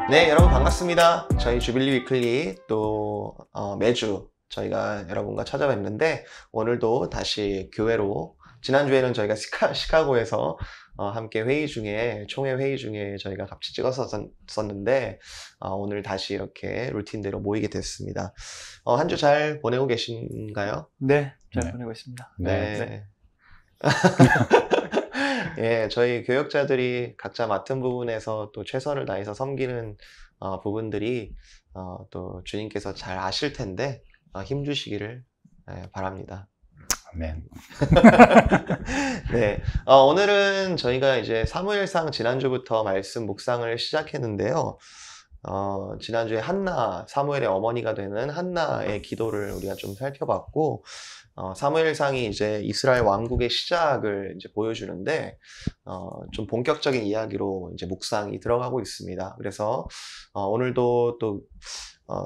네, 여러분 반갑습니다. 저희 주빌리 위클리 또 매주 저희가 여러분과 찾아뵙는데, 오늘도 다시 교회로, 지난주에는 저희가 시카고에서 함께 총회 회의 중에 저희가 같이 찍었었는데, 오늘 다시 이렇게 루틴대로 모이게 됐습니다. 한 주 잘 보내고 계신가요? 네, 잘 보내고 있습니다. 네. 예, 저희 교역자들이 각자 맡은 부분에서 또 최선을 다해서 섬기는 부분들이 또 주님께서 잘 아실 텐데 힘주시기를 바랍니다. 아멘. 네, 오늘은 저희가 이제 사무엘상 지난주부터 말씀 묵상을 시작했는데요. 지난주에 사무엘의 어머니가 되는 한나의 기도를 우리가 좀 살펴봤고, 사무엘상이 이제 이스라엘 왕국의 시작을 이제 보여주는데, 좀 본격적인 이야기로 이제 묵상이 들어가고 있습니다. 그래서, 오늘도 또,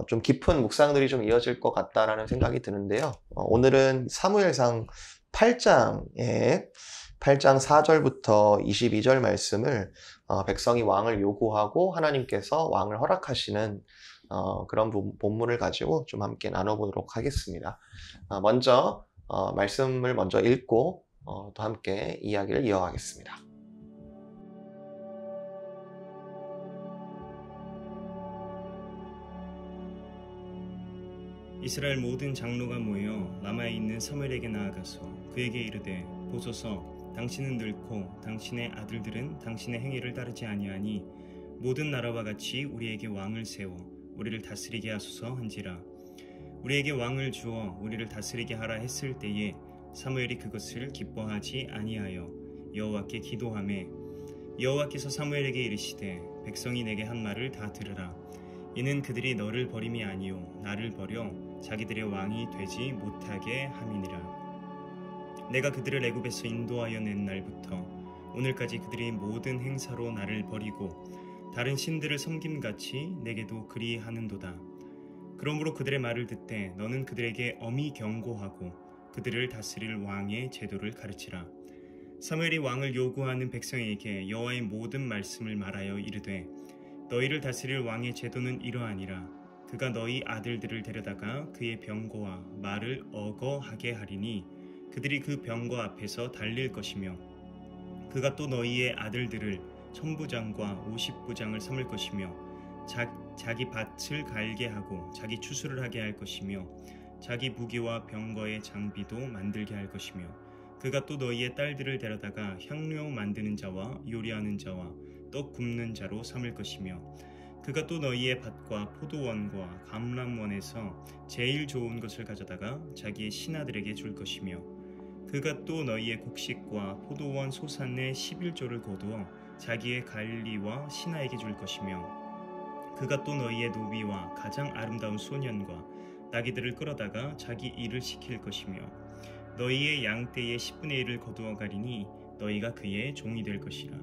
좀 깊은 묵상들이 좀 이어질 것 같다라는 생각이 드는데요. 오늘은 사무엘상 8장 4절부터 22절 말씀을 백성이 왕을 요구하고 하나님께서 왕을 허락하시는 그런 본문을 가지고 좀 함께 나눠보도록 하겠습니다. 먼저 말씀을 먼저 읽고 또 함께 이야기를 이어가겠습니다. 이스라엘 모든 장로가 모여 라마에 있는 사무엘에게 나아가서 그에게 이르되, 보소서, 당신은 늙고 당신의 아들들은 당신의 행위를 따르지 아니하니 모든 나라와 같이 우리에게 왕을 세워 우리를 다스리게 하소서 한지라. 우리에게 왕을 주어 우리를 다스리게 하라 했을 때에 사무엘이 그것을 기뻐하지 아니하여 여호와께 기도하매, 여호와께서 사무엘에게 이르시되, 백성이 내게 한 말을 다 들으라. 이는 그들이 너를 버림이 아니요 나를 버려 자기들의 왕이 되지 못하게 함이니라. 내가 그들을 애굽에서 인도하여 낸 날부터 오늘까지 그들이 모든 행사로 나를 버리고 다른 신들을 섬김같이 내게도 그리하는도다. 그러므로 그들의 말을 듣되 너는 그들에게 엄히 경고하고 그들을 다스릴 왕의 제도를 가르치라. 사무엘이 왕을 요구하는 백성에게 여호와의 모든 말씀을 말하여 이르되, 너희를 다스릴 왕의 제도는 이러하니라. 그가 너희 아들들을 데려다가 그의 병거와 말을 어거하게 하리니 그들이 그 병거 앞에서 달릴 것이며, 그가 또 너희의 아들들을 천부장과 50부장을 삼을 것이며, 자기 밭을 갈게 하고 자기 추수를 하게 할 것이며, 자기 무기와 병거의 장비도 만들게 할 것이며, 그가 또 너희의 딸들을 데려다가 향료 만드는 자와 요리하는 자와 떡 굽는 자로 삼을 것이며, 그가 또 너희의 밭과 포도원과 감람원에서 제일 좋은 것을 가져다가 자기의 신하들에게 줄 것이며, 그가 또 너희의 곡식과 포도원 소산의 11조를 거두어 자기의 관리와 신하에게 줄 것이며, 그가 또 너희의 노비와 가장 아름다운 소년과 나귀들을 끌어다가 자기 일을 시킬 것이며, 너희의 양떼의 10분의 1을 거두어 가리니 너희가 그의 종이 될 것이라.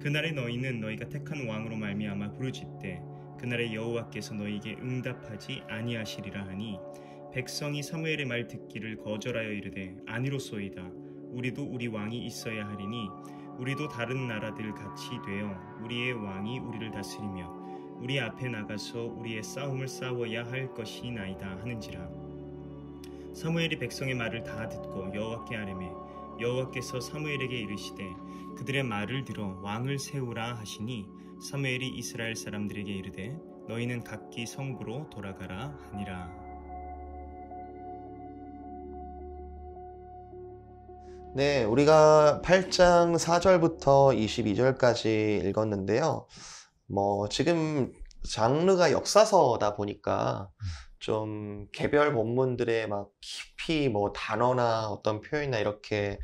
그날에 너희는 너희가 택한 왕으로 말미암아 부르짖되 그날에 여호와께서 너희에게 응답하지 아니하시리라 하니, 백성이 사무엘의 말 듣기를 거절하여 이르되, 아니로소이다. 우리도 우리 왕이 있어야 하리니 우리도 다른 나라들 같이 되어 우리의 왕이 우리를 다스리며 우리 앞에 나가서 우리의 싸움을 싸워야 할 것이나이다 하는지라. 사무엘이 백성의 말을 다 듣고 여호와께 아뢰매, 여호와께서 사무엘에게 이르시되 그들의 말을 들어 왕을 세우라 하시니, 사무엘이 이스라엘 사람들에게 이르되 너희는 각기 성부로 돌아가라 하니라. 네, 우리가 8장 4절부터 22절까지 읽었는데요. 지금 장르가 역사서다 보니까 좀 개별 본문들의 막 깊이 단어나 어떤 표현이나 이렇게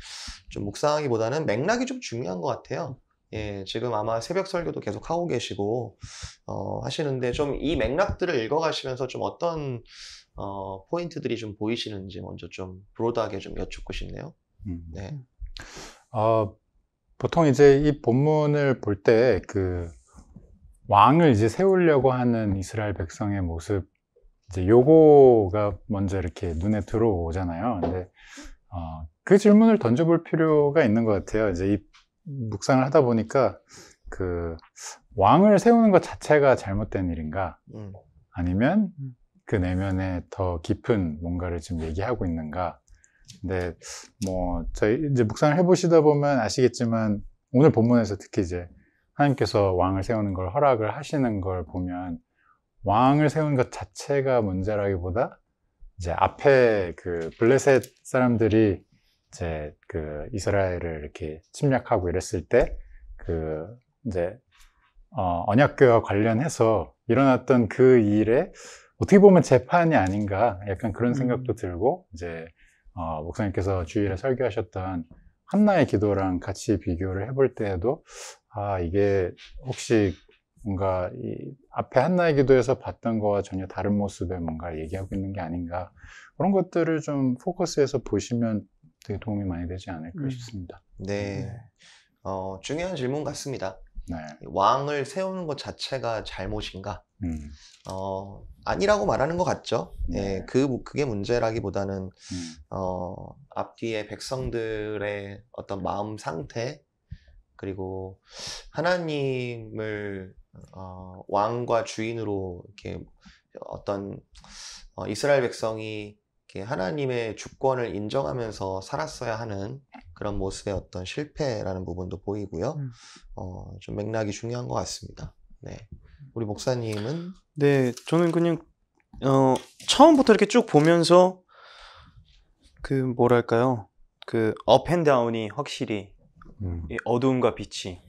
좀 묵상하기보다는 맥락이 좀 중요한 것 같아요. 예, 지금 아마 새벽 설교도 계속 하고 계시고 하시는데, 좀 이 맥락들을 읽어가시면서 좀 어떤 포인트들이 좀 보이시는지 먼저 좀 브로드하게 좀 여쭙고 싶네요. 네. 보통 이제 이 본문을 볼 때 그 왕을 이제 세우려고 하는 이스라엘 백성의 모습 이제 요거가 먼저 이렇게 눈에 들어오잖아요. 근데 그 질문을 던져볼 필요가 있는 것 같아요. 이제 이 묵상을 하다 보니까 그 왕을 세우는 것 자체가 잘못된 일인가? 아니면 그 내면에 더 깊은 뭔가를 지금 얘기하고 있는가? 근데 뭐 저희 이제 묵상을 해보시다 보면 아시겠지만 오늘 본문에서 특히 이제 하나님께서 왕을 세우는 걸 허락을 하시는 걸 보면 왕을 세우는 것 자체가 문제라기보다 이제 앞에 그 블레셋 사람들이 이제 그 이스라엘을 이렇게 침략하고 이랬을 때 그 이제 언약궤와 관련해서 일어났던 그 일에 어떻게 보면 재판이 아닌가 약간 그런 생각도 들고 이제 목사님께서 주일에 설교하셨던 한나의 기도랑 같이 비교를 해볼 때에도 이게 혹시 뭔가 이 앞에 한나의 기도에서 봤던 거와 전혀 다른 모습의 뭔가 얘기하고 있는 게 아닌가 그런 것들을 좀 포커스해서 보시면 되게 도움이 많이 되지 않을까 싶습니다. 네. 중요한 질문 같습니다. 네. 왕을 세우는 것 자체가 잘못인가? 아니라고 말하는 것 같죠. 네. 예, 그게 문제라기보다는 앞뒤에 백성들의 어떤 마음 상태 그리고 하나님을 왕과 주인으로 이렇게 어떤 이스라엘 백성이 이렇게 하나님의 주권을 인정하면서 살았어야 하는 그런 모습의 어떤 실패라는 부분도 보이고요. 좀 맥락이 중요한 것 같습니다. 네, 우리 목사님은? 네, 저는 그냥 처음부터 이렇게 쭉 보면서 그 뭐랄까요, 그 업 앤 다운이 확실히 이 어두움과 빛이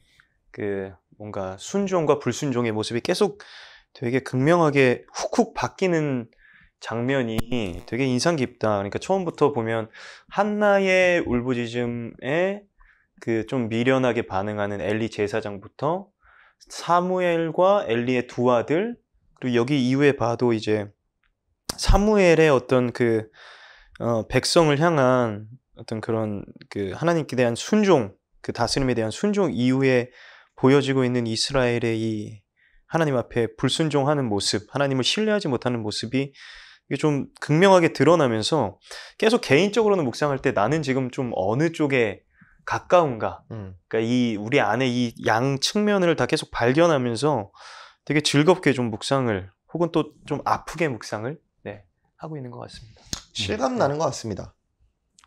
그 뭔가 순종과 불순종의 모습이 계속 되게 극명하게 훅훅 바뀌는 장면이 되게 인상 깊다. 그러니까 처음부터 보면 한나의 울부짖음에 그 좀 미련하게 반응하는 엘리 제사장부터 사무엘과 엘리의 두 아들, 그리고 여기 이후에 봐도 이제 사무엘의 어떤 그 백성을 향한 어떤 그런 그 하나님께 대한 순종, 그 다스림에 대한 순종 이후에 보여지고 있는 이스라엘의 이 하나님 앞에 불순종하는 모습, 하나님을 신뢰하지 못하는 모습이 이게 좀 극명하게 드러나면서 계속 개인적으로는 묵상할 때 나는 지금 좀 어느 쪽에 가까운가? 그러니까 이 우리 안에 이 양 측면을 다 계속 발견하면서 되게 즐겁게 좀 묵상을 혹은 또 좀 아프게 묵상을 하고 있는 것 같습니다. 실감 나는 것 같습니다.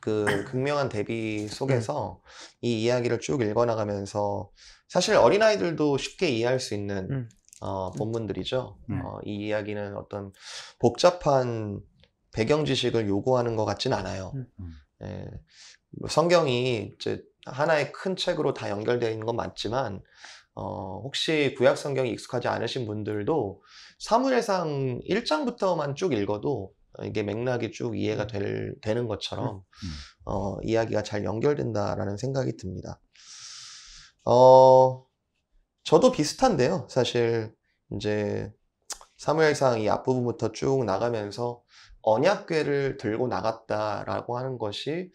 그 극명한 대비 속에서 이 이야기를 쭉 읽어나가면서 사실 어린아이들도 쉽게 이해할 수 있는 본문들이죠. 이 이야기는 어떤 복잡한 배경 지식을 요구하는 것 같진 않아요. 예, 성경이 이제 하나의 큰 책으로 다 연결되어 있는 건 맞지만 혹시 구약 성경이 익숙하지 않으신 분들도 사무엘상 1장부터만 쭉 읽어도 이게 맥락이 쭉 이해가 되는 것처럼 이야기가 잘 연결된다라는 생각이 듭니다. 저도 비슷한데요. 사실 이제 사무엘상 이 앞부분부터 쭉 나가면서 언약궤를 들고 나갔다라고 하는 것이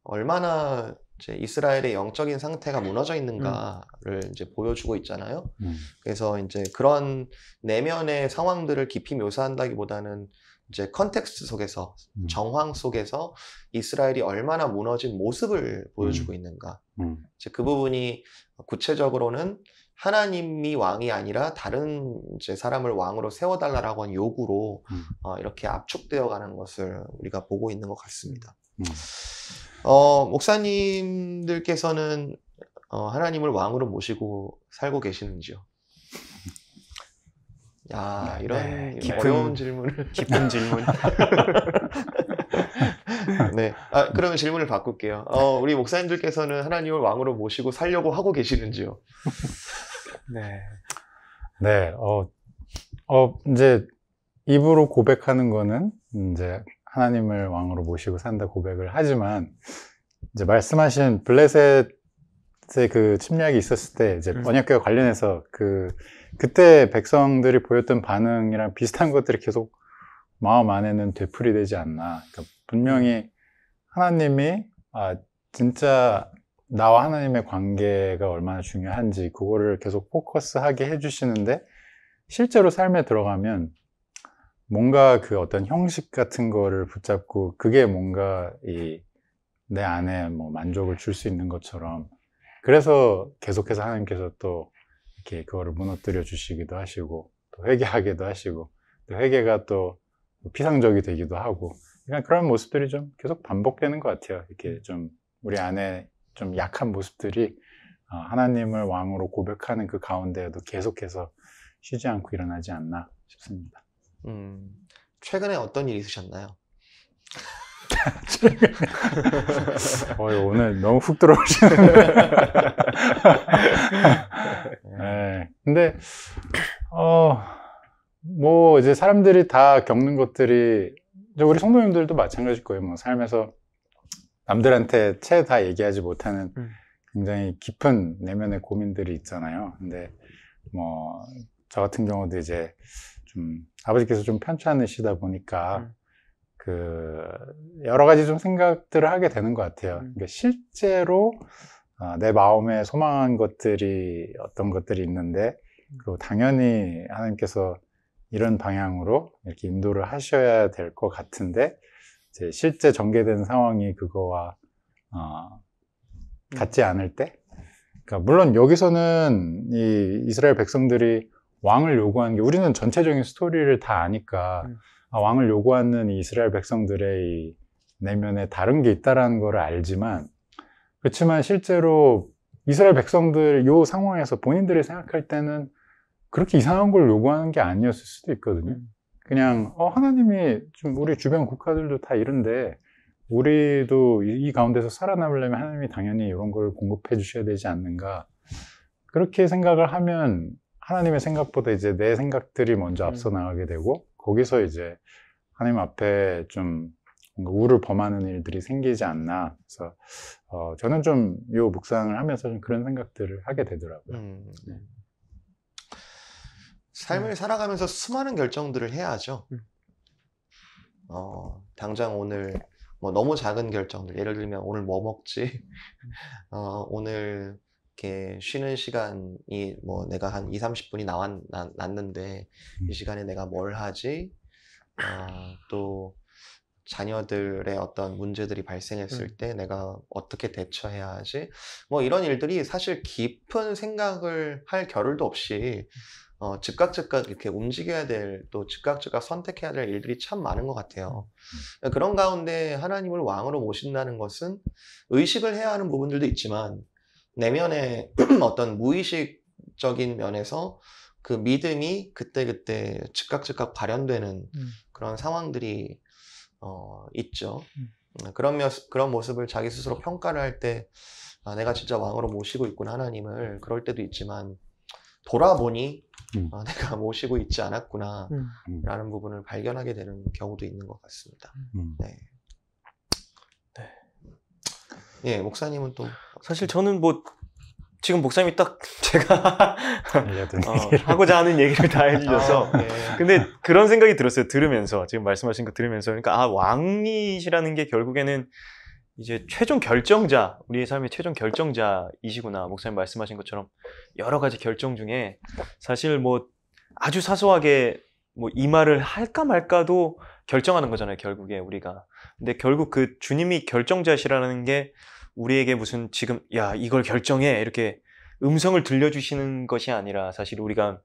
얼마나 이제 이스라엘의 영적인 상태가 무너져 있는가를 이제 보여주고 있잖아요. 그래서 이제 그런 내면의 상황들을 깊이 묘사한다기보다는 이제 컨텍스트 속에서 정황 속에서 이스라엘이 얼마나 무너진 모습을 보여주고 있는가. 이제 그 부분이 구체적으로는 하나님이 왕이 아니라 다른 이제 사람을 왕으로 세워달라고 한 요구로 이렇게 압축되어 가는 것을 우리가 보고 있는 것 같습니다. 목사님들께서는 하나님을 왕으로 모시고 살고 계시는지요? 야, 이런 어려운 질문을. 깊은 질문. 네. 그러면 질문을 바꿀게요. 우리 목사님들께서는 하나님을 왕으로 모시고 살려고 하고 계시는지요? 네. 네. 이제 입으로 고백하는 거는 이제 하나님을 왕으로 모시고 산다 고백을 하지만 이제 말씀하신 블레셋의 그 침략이 있었을 때 이제 언약궤와 관련해서 그때 백성들이 보였던 반응이랑 비슷한 것들이 계속 마음 안에는 되풀이되지 않나. 그러니까 분명히 하나님이 진짜 나와 하나님의 관계가 얼마나 중요한지 그거를 계속 포커스하게 해주시는데 실제로 삶에 들어가면 뭔가 그 어떤 형식 같은 거를 붙잡고 그게 뭔가 내 안에 뭐 만족을 줄 수 있는 것처럼, 그래서 계속해서 하나님께서 또 이렇게 그거를 무너뜨려 주시기도 하시고, 또 회개하기도 하시고, 또 회개가 또 피상적이 되기도 하고, 그냥 그런 모습들이 좀 계속 반복되는 것 같아요. 이렇게 좀 우리 안에 좀 약한 모습들이 하나님을 왕으로 고백하는 그 가운데에도 계속해서 쉬지 않고 일어나지 않나 싶습니다. 최근에 어떤 일이 있으셨나요? 오늘 너무 훅 들어오시는데. 네. 근데, 뭐, 이제 사람들이 다 겪는 것들이, 이제 우리 성도님들도 마찬가지일 거예요. 뭐, 삶에서 남들한테 채 다 얘기하지 못하는 굉장히 깊은 내면의 고민들이 있잖아요. 근데, 뭐, 저 같은 경우도 이제 좀, 아버지께서 좀 편찮으시다 보니까, 여러 가지 좀 생각들을 하게 되는 것 같아요. 그러니까 실제로 내 마음에 소망한 것들이 어떤 것들이 있는데, 그리고 당연히 하나님께서 이런 방향으로 이렇게 인도를 하셔야 될 것 같은데, 이제 실제 전개된 상황이 그거와 같지 않을 때, 그러니까 물론 여기서는 이 이스라엘 백성들이 왕을 요구한 게, 우리는 전체적인 스토리를 다 아니까 왕을 요구하는 이 이스라엘 백성들의 이 내면에 다른 게 있다는 걸 알지만, 그렇지만 실제로 이스라엘 백성들 요 상황에서 본인들이 생각할 때는 그렇게 이상한 걸 요구하는 게 아니었을 수도 있거든요. 그냥 하나님이 좀 우리 주변 국가들도 다 이런데 우리도 이 가운데서 살아남으려면 하나님이 당연히 이런 걸 공급해 주셔야 되지 않는가, 그렇게 생각을 하면 하나님의 생각보다 이제 내 생각들이 먼저 앞서 나가게 되고, 거기서 이제 하나님 앞에 좀 뭔가 우를 범하는 일들이 생기지 않나. 그래서 저는 좀 이 묵상을 하면서 좀 그런 생각들을 하게 되더라고요. 네. 삶을 살아가면서 수많은 결정들을 해야 하죠. 당장 오늘 뭐 너무 작은 결정들, 예를 들면 오늘 뭐 먹지? 오늘 이렇게 쉬는 시간이 뭐 내가 한 20-30분이 났는데 이 시간에 내가 뭘 하지? 또 자녀들의 어떤 문제들이 발생했을 때 내가 어떻게 대처해야 하지? 뭐 이런 일들이 사실 깊은 생각을 할 겨를도 없이 즉각 이렇게 움직여야 될, 또 즉각 선택해야 될 일들이 참 많은 것 같아요. 그런 가운데 하나님을 왕으로 모신다는 것은 의식을 해야 하는 부분들도 있지만, 내면의 어떤 무의식적인 면에서 그 믿음이 그때그때 즉각 발현되는 그런 상황들이 있죠. 그런 모습을 자기 스스로 평가를 할 때, 내가 진짜 왕으로 모시고 있구나 하나님을, 그럴 때도 있지만, 돌아보니 내가 모시고 있지 않았구나 라는 부분을 발견하게 되는 경우도 있는 것 같습니다. 네. 예, 목사님은 또 사실 저는 뭐 지금 목사님이 딱 제가 하고자 하는 얘기를 다 해주셔서 네. 근데 그런 생각이 들었어요. 들으면서, 지금 말씀하신 거 들으면서, 그러니까 왕이시라는 게 결국에는 이제 최종 결정자, 우리의 삶의 최종 결정자이시구나. 목사님 말씀하신 것처럼 여러 가지 결정 중에 사실 뭐 아주 사소하게 뭐 이 말을 할까 말까도 결정하는 거잖아요, 결국에 우리가. 근데 결국 그 주님이 결정자시라는 게 우리에게 무슨 지금 야 이걸 결정해 이렇게 음성을 들려주시는 것이 아니라, 사실 우리가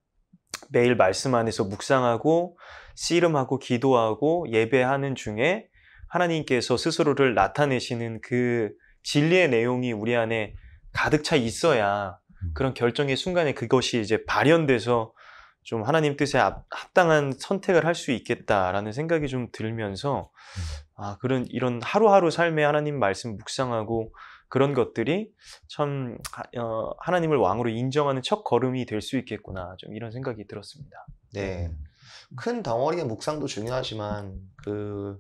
매일 말씀 안에서 묵상하고 씨름하고 기도하고 예배하는 중에 하나님께서 스스로를 나타내시는 그 진리의 내용이 우리 안에 가득 차 있어야 그런 결정의 순간에 그것이 이제 발현돼서 좀 하나님 뜻에 합당한 선택을 할 수 있겠다라는 생각이 좀 들면서, 이런 하루하루 삶에 하나님 말씀 묵상하고 그런 것들이 참 하나님을 왕으로 인정하는 첫 걸음이 될 수 있겠구나, 좀 이런 생각이 들었습니다. 네. 큰 덩어리의 묵상도 중요하지만 그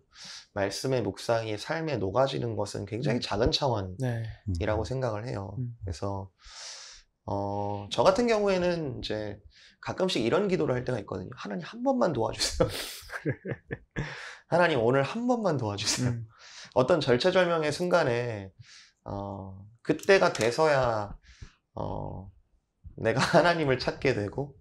말씀의 묵상이 삶에 녹아지는 것은 굉장히 작은 차원이라고 생각을 해요. 그래서 저 같은 경우에는 이제 가끔씩 이런 기도를 할 때가 있거든요. 하나님 한 번만 도와주세요. 하나님 오늘 한 번만 도와주세요. 어떤 절체절명의 순간에 그때가 돼서야 내가 하나님을 찾게 되고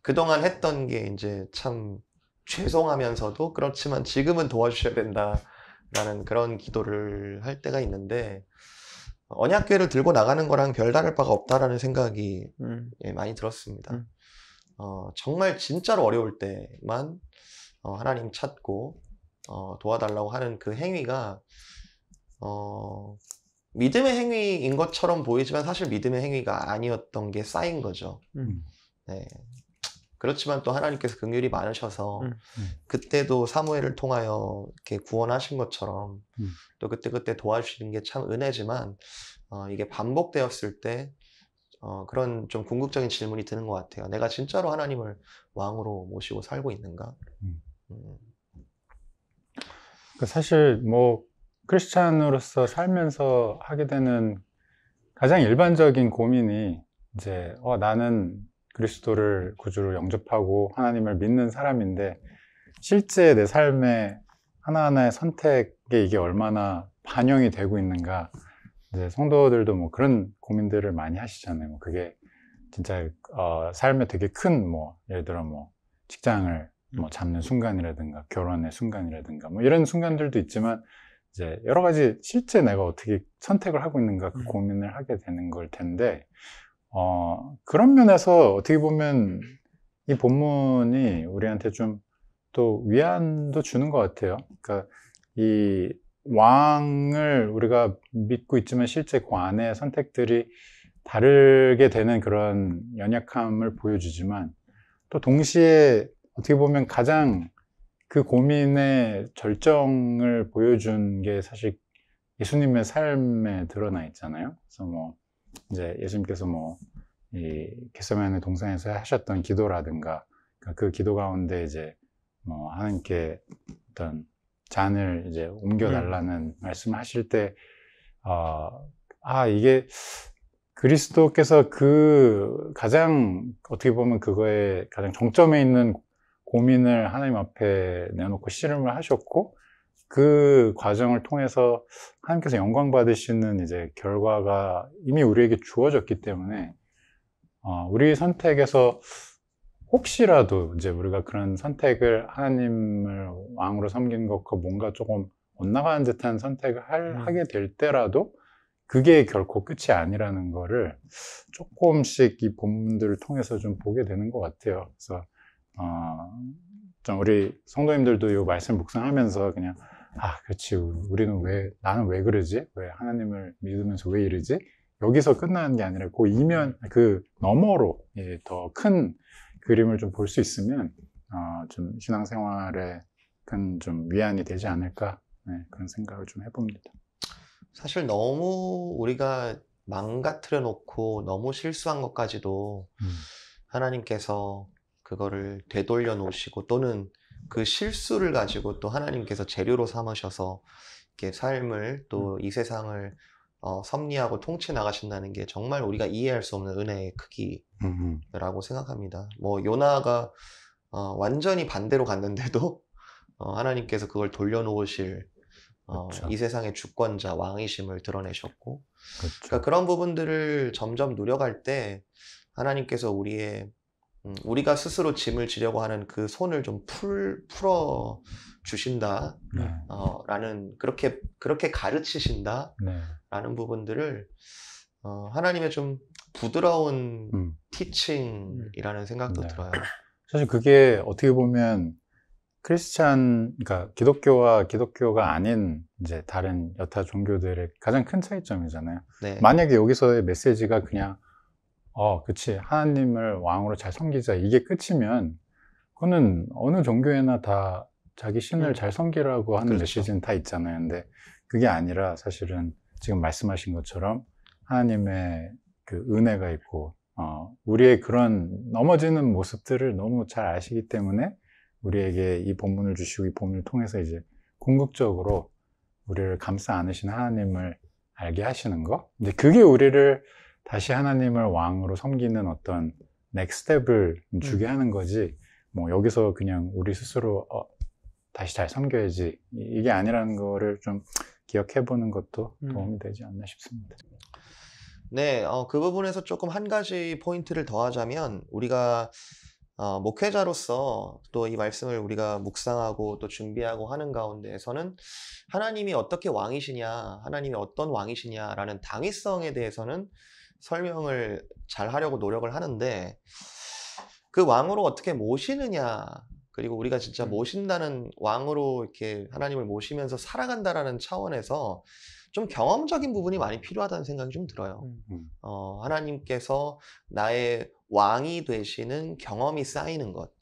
그동안 했던 게 이제 참 죄송하면서도 그렇지만 지금은 도와주셔야 된다라는 그런 기도를 할 때가 있는데 언약궤를 들고 나가는 거랑 별다를 바가 없다라는 생각이 예, 많이 들었습니다. 정말 진짜로 어려울 때만 하나님 찾고 도와달라고 하는 그 행위가 믿음의 행위인 것처럼 보이지만 사실 믿음의 행위가 아니었던 게 쌓인 거죠. 네. 그렇지만 또 하나님께서 긍휼이 많으셔서 그때도 사무엘을 통하여 이렇게 구원하신 것처럼 또 그때 도와주시는 게 참 은혜지만 이게 반복되었을 때 그런 좀 궁극적인 질문이 드는 것 같아요. 내가 진짜로 하나님을 왕으로 모시고 살고 있는가? 사실 뭐 크리스찬으로서 살면서 하게 되는 가장 일반적인 고민이 이제 나는 그리스도를 구주로 영접하고 하나님을 믿는 사람인데 실제 내 삶의 하나하나의 선택에 이게 얼마나 반영이 되고 있는가. 이제 성도들도 뭐 그런 고민들을 많이 하시잖아요. 뭐 그게 진짜 삶에 되게 큰 뭐 예를 들어 뭐 직장을 뭐 잡는 순간이라든가 결혼의 순간이라든가 뭐 이런 순간들도 있지만 이제 여러 가지 실제 내가 어떻게 선택을 하고 있는가 그 고민을 하게 되는 걸 텐데 그런 면에서 어떻게 보면 이 본문이 우리한테 좀 또 위안도 주는 것 같아요. 그러니까 이 왕을 우리가 믿고 있지만 실제 그 안에 선택들이 다르게 되는 그런 연약함을 보여주지만 또 동시에 어떻게 보면 가장 그 고민의 절정을 보여준 게 사실 예수님의 삶에 드러나 있잖아요. 그래서 뭐 이제 예수님께서 뭐 이 겟세마네 동산에서 하셨던 기도라든가 그 기도 가운데 이제 뭐 하나님께 어떤 잔을 이제 옮겨달라는 말씀을 하실 때 이게 그리스도께서 그 가장 어떻게 보면 그거에 가장 정점에 있는 고민을 하나님 앞에 내놓고 씨름을 하셨고 그 과정을 통해서 하나님께서 영광 받으시는 이제 결과가 이미 우리에게 주어졌기 때문에 우리 선택에서 혹시라도 이제 우리가 그런 선택을 하나님을 왕으로 섬기는 것과 뭔가 조금 엇나가는 듯한 선택을 하게 될 때라도 그게 결코 끝이 아니라는 거를 조금씩 이 본문들을 통해서 좀 보게 되는 것 같아요. 그래서 좀 우리 성도님들도 이 말씀 묵상하면서 그냥 그렇지 나는 왜 그러지? 왜 하나님을 믿으면서 왜 이러지? 여기서 끝나는 게 아니라 그 너머로 더 큰 그림을 좀 볼 수 있으면 좀 신앙생활에 큰 좀 위안이 되지 않을까 그런 생각을 좀 해봅니다. 사실 너무 우리가 망가뜨려 놓고 너무 실수한 것까지도 하나님께서 그거를 되돌려 놓으시고 또는 그 실수를 가지고 또 하나님께서 재료로 삼으셔서 이렇게 삶을 또 이 세상을 섭리하고 통치 나가신다는 게 정말 우리가 이해할 수 없는 은혜의 크기라고 생각합니다. 뭐 요나가 완전히 반대로 갔는데도 하나님께서 그걸 돌려놓으실 그렇죠. 이 세상의 주권자 왕이심을 드러내셨고 그렇죠. 그러니까 그런 부분들을 점점 누려갈 때 하나님께서 우리가 스스로 짐을 지려고 하는 그 손을 좀 풀어 주신다 라는 그렇게 가르치신다 라는 부분들을 하나님의 좀 부드러운 티칭이라는 생각도 들어요. 사실 그게 어떻게 보면 그러니까 기독교가 아닌 이제 다른 여타 종교들의 가장 큰 차이점이잖아요. 네. 만약에 여기서의 메시지가 그냥 그치 하나님을 왕으로 잘 섬기자 이게 끝이면 그거는 어느 종교에나 다 자기 신을 잘 섬기라고 하는 그렇죠. 메시지는 다 있잖아요. 근데 그게 아니라 사실은 지금 말씀하신 것처럼 하나님의 그 은혜가 있고 우리의 그런 넘어지는 모습들을 너무 잘 아시기 때문에 우리에게 이 본문을 주시고 이 본문을 통해서 이제 궁극적으로 우리를 감싸 안으신 하나님을 알게 하시는 거. 이제 그게 우리를 다시 하나님을 왕으로 섬기는 어떤 넥스트 스텝을 주게 하는 거지. 뭐 여기서 그냥 우리 스스로 다시 잘 섬겨야지 이게 아니라는 거를 좀 기억해 보는 것도 도움이 되지 않나 싶습니다. 네, 그 부분에서 조금 한 가지 포인트를 더하자면 우리가 목회자로서 또 이 말씀을 우리가 묵상하고 또 준비하고 하는 가운데에서는 하나님이 어떻게 왕이시냐, 하나님이 어떤 왕이시냐라는 당위성에 대해서는 설명을 잘 하려고 노력을 하는데 그 왕으로 어떻게 모시느냐, 그리고 우리가 진짜 모신다는 왕으로 이렇게 하나님을 모시면서 살아간다라는 차원에서 좀 경험적인 부분이 많이 필요하다는 생각이 좀 들어요. 하나님께서 나의 왕이 되시는 경험이 쌓이는 것.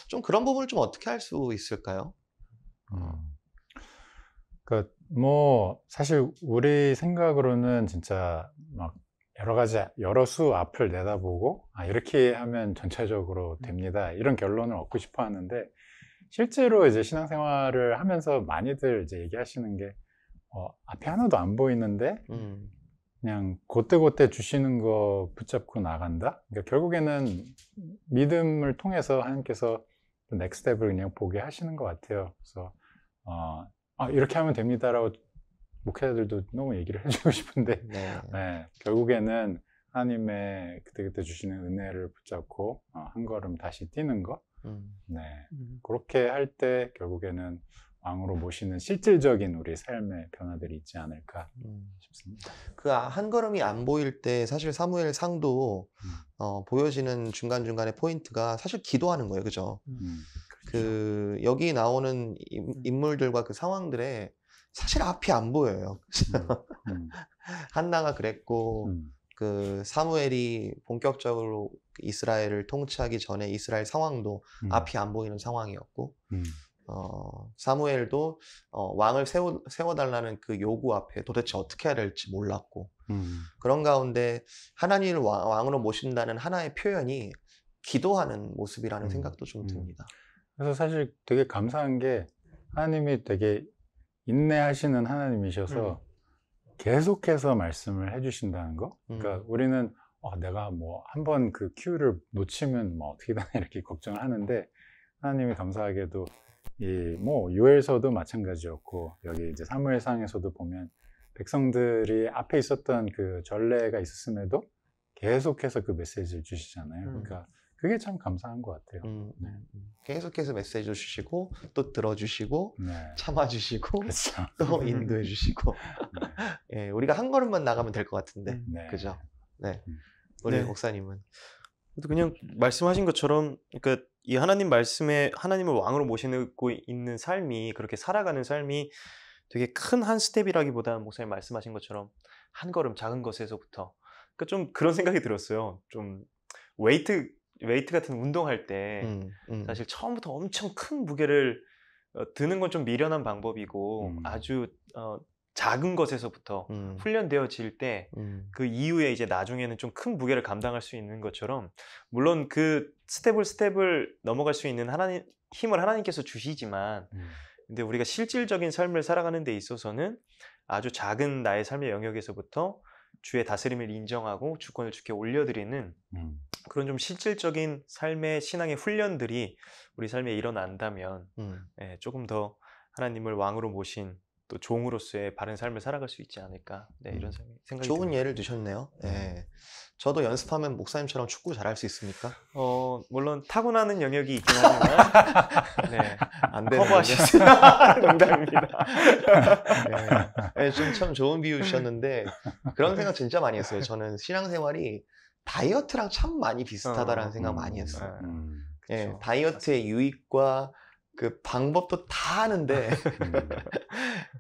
좀 그런 부분을 좀 어떻게 할 수 있을까요? 그러니까 뭐 사실 우리 생각으로는 진짜 막 여러 가지 여러 수 앞을 내다보고 이렇게 하면 전체적으로 됩니다. 이런 결론을 얻고 싶어 하는데 실제로 이제 신앙생활을 하면서 많이들 이제 얘기하시는 게 앞에 하나도 안 보이는데 그냥 그때그때 주시는 거 붙잡고 나간다? 그러니까 결국에는 믿음을 통해서 하나님께서 넥스트 스텝을 그냥 보게 하시는 것 같아요. 그래서 이렇게 하면 됩니다라고 목회자들도 너무 얘기를 해주고 싶은데 네, 결국에는 하나님의 그때그때 주시는 은혜를 붙잡고 한 걸음 다시 뛰는 거 네, 그렇게 할 때 결국에는 왕으로 모시는 실질적인 우리 삶의 변화들이 있지 않을까 싶습니다. 그 한 걸음이 안 보일 때 사실 사무엘 상도 보여지는 중간중간에 포인트가 사실 기도하는 거예요. 그죠? 그 여기 나오는 인물들과 그 상황들에 사실 앞이 안 보여요. 한나가 그랬고 그 사무엘이 본격적으로 이스라엘을 통치하기 전에 이스라엘 상황도 앞이 안 보이는 상황이었고 사무엘도 왕을 세워달라는 그 요구 앞에 도대체 어떻게 해야 될지 몰랐고 그런 가운데 하나님을 왕으로 모신다는 하나의 표현이 기도하는 모습이라는 생각도 좀 듭니다. 그래서 사실 되게 감사한 게 하나님이 되게 인내하시는 하나님이셔서 계속해서 말씀을 해주신다는 거. 그러니까 우리는 내가 뭐 한번 그 큐를 놓치면 뭐 어떻게 되나 이렇게 걱정을 하는데 하나님이 감사하게도 뭐 요엘서도 마찬가지였고 여기 이제 사무엘상에서도 보면 백성들이 앞에 있었던 그 전례가 있었음에도 계속해서 그 메시지를 주시잖아요. 그러니까 그게 참 감사한 것 같아요. 네. 계속해서 메시지를 주시고 또 들어주시고 네. 참아주시고 그렇죠. 또 인도해주시고 예, 우리가 한 걸음만 나가면 될 것 같은데 네. 그죠? 네. 우리 목사님은 그냥 말씀하신 것처럼 그러니까 이 하나님 말씀에 하나님을 왕으로 모시고 있는 삶이 그렇게 살아가는 삶이 되게 큰 한 스텝이라기보다는 목사님 말씀하신 것처럼 한 걸음 작은 것에서부터 그러니까 좀 그런 생각이 들었어요. 좀 웨이트 같은 운동할 때 사실 처음부터 엄청 큰 무게를 드는 건 좀 미련한 방법이고 아주 작은 것에서부터 훈련되어질 때 그 이후에 이제 나중에는 좀 큰 무게를 감당할 수 있는 것처럼 물론 그 스텝을 넘어갈 수 있는 힘을 하나님께서 주시지만 근데 우리가 실질적인 삶을 살아가는 데 있어서는 아주 작은 나의 삶의 영역에서부터 주의 다스림을 인정하고 주권을 주께 올려드리는 그런 좀 실질적인 삶의 신앙의 훈련들이 우리 삶에 일어난다면 조금 더 하나님을 왕으로 모신 또 종으로서의 바른 삶을 살아갈 수 있지 않을까 이런 생각이 좋은 듭니다. 예를 드셨네요. 네. 저도 연습하면 목사님처럼 축구 잘할 수 있습니까? 물론 타고나는 영역이 있긴 하지만 네, 안 되는 커버하실 수 있는 농담입니다. 네, 좀 좋은 비유 주셨는데 그런 생각 진짜 많이 했어요. 저는 신앙생활이 다이어트랑 참 많이 비슷하다라는 생각 많이 했어요. 예, 다이어트의 유익과 그 방법도 다 아는데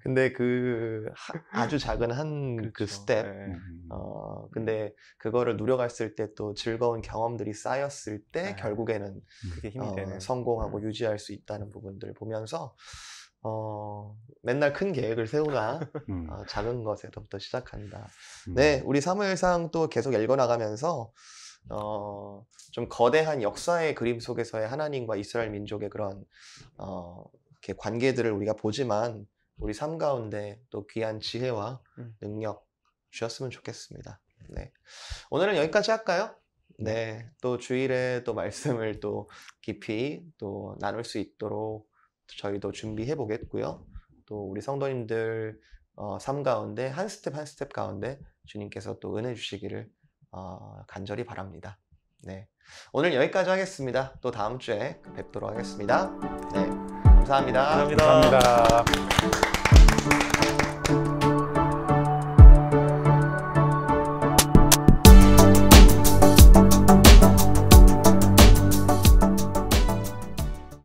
근데 그 아주 작은 한 그 스텝 근데 그거를 누려갔을 때 또 즐거운 경험들이 쌓였을 때 결국에는 그게 힘이 되는 성공하고 유지할 수 있다는 부분들을 보면서 맨날 큰 계획을 세우나 작은 것에서부터 시작한다. 네, 우리 사무엘상 또 계속 읽어나가면서 좀 거대한 역사의 그림 속에서의 하나님과 이스라엘 민족의 그런 이렇게 관계들을 우리가 보지만 우리 삶 가운데 또 귀한 지혜와 능력 주셨으면 좋겠습니다. 네, 오늘은 여기까지 할까요? 네, 또 주일에 또 말씀을 또 깊이 또 나눌 수 있도록 저희도 준비해 보겠고요. 또 우리 성도님들 삶 가운데 한 스텝 한 스텝 가운데 주님께서 또 은혜 주시기를 간절히 바랍니다. 네. 오늘 여기까지 하겠습니다. 또 다음 주에 뵙도록 하겠습니다. 네. 감사합니다. 감사합니다. 감사합니다.